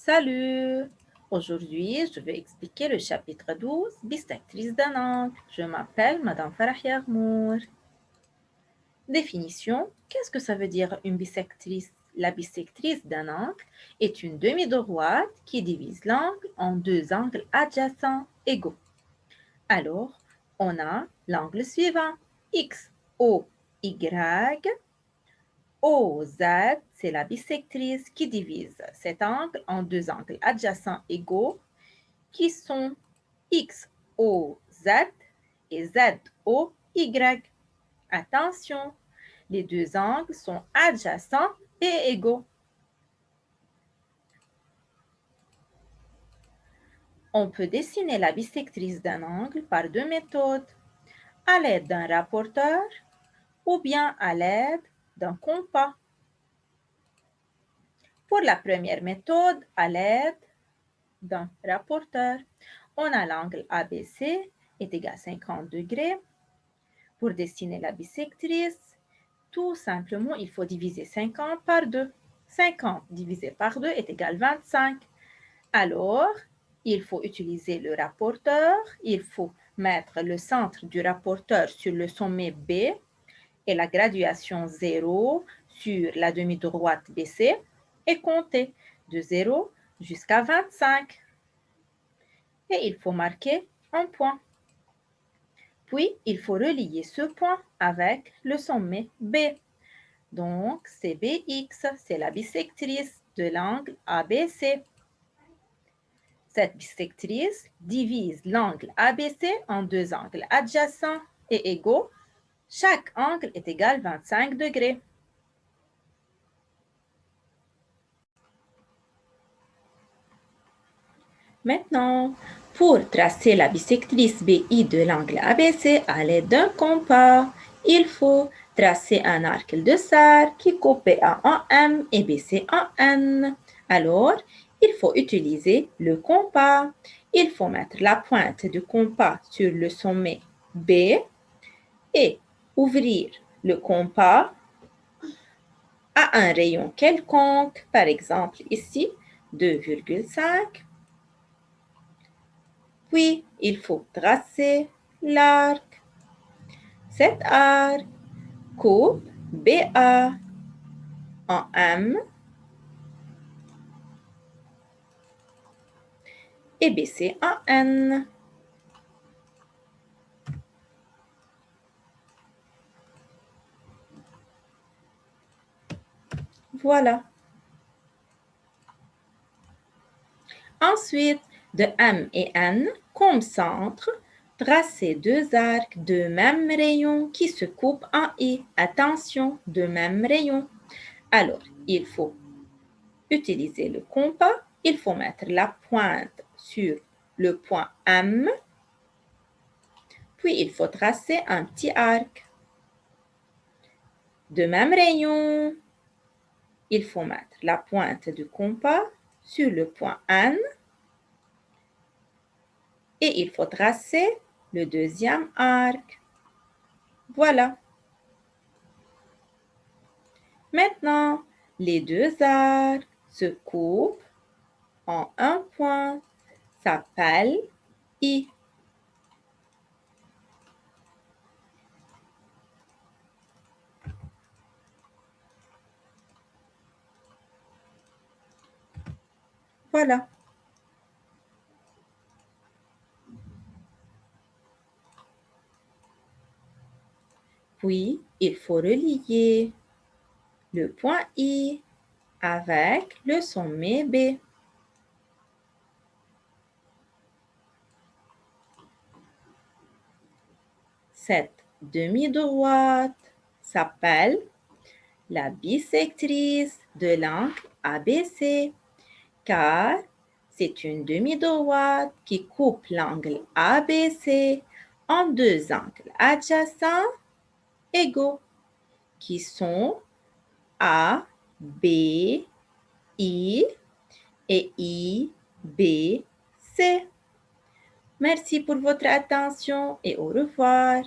Salut! Aujourd'hui, je vais expliquer le chapitre 12, bisectrice d'un angle. Je m'appelle Madame Farahia Armour. Définition, qu'est-ce que ça veut dire une bisectrice? La bisectrice d'un angle est une demi-droite qui divise l'angle en deux angles adjacents égaux. Alors, on a l'angle suivant, X, O, Y. OZ, c'est la bisectrice qui divise cet angle en deux angles adjacents égaux qui sont XOZ et ZOY. Attention, les deux angles sont adjacents et égaux. On peut dessiner la bisectrice d'un angle par deux méthodes, à l'aide d'un rapporteur ou bien à l'aide d'un compas. Pour la première méthode, à l'aide d'un rapporteur, on a l'angle ABC est égal à 50 degrés. Pour dessiner la bisectrice, tout simplement, il faut diviser 50 par 2. 50 divisé par 2 est égal à 25. Alors, il faut utiliser le rapporteur. Il faut mettre le centre du rapporteur sur le sommet B et la graduation 0 sur la demi-droite BC et compter de 0 jusqu'à 25. Et il faut marquer un point. Puis, il faut relier ce point avec le sommet B. Donc, c'est BX, c'est la bisectrice de l'angle ABC. Cette bisectrice divise l'angle ABC en deux angles adjacents et égaux. Chaque angle est égal à 25 degrés. Maintenant, pour tracer la bisectrice BI de l'angle ABC à l'aide d'un compas, il faut tracer un arc de cercle qui coupe BA en M et BC en N. Alors, il faut utiliser le compas. Il faut mettre la pointe du compas sur le sommet B et ouvrir le compas à un rayon quelconque, par exemple ici 2,5. Puis, il faut tracer l'arc. Cet arc coupe BA en M et BC en N. Voilà. Ensuite, de M et N, comme centre, tracez deux arcs de même rayon qui se coupent en I. Attention, de même rayon. Alors, il faut utiliser le compas. Il faut mettre la pointe sur le point M. Puis, il faut tracer un petit arc. De même rayon, il faut mettre la pointe du compas sur le point N. Et il faut tracer le deuxième arc. Voilà. Maintenant, les deux arcs se coupent en un point, s'appelle I. Voilà. Puis, il faut relier le point I avec le sommet B. Cette demi-droite s'appelle la bisectrice de l'angle ABC, car c'est une demi-droite qui coupe l'angle ABC en deux angles adjacents égaux, qui sont A, B, I et I, B, C. Merci pour votre attention et au revoir.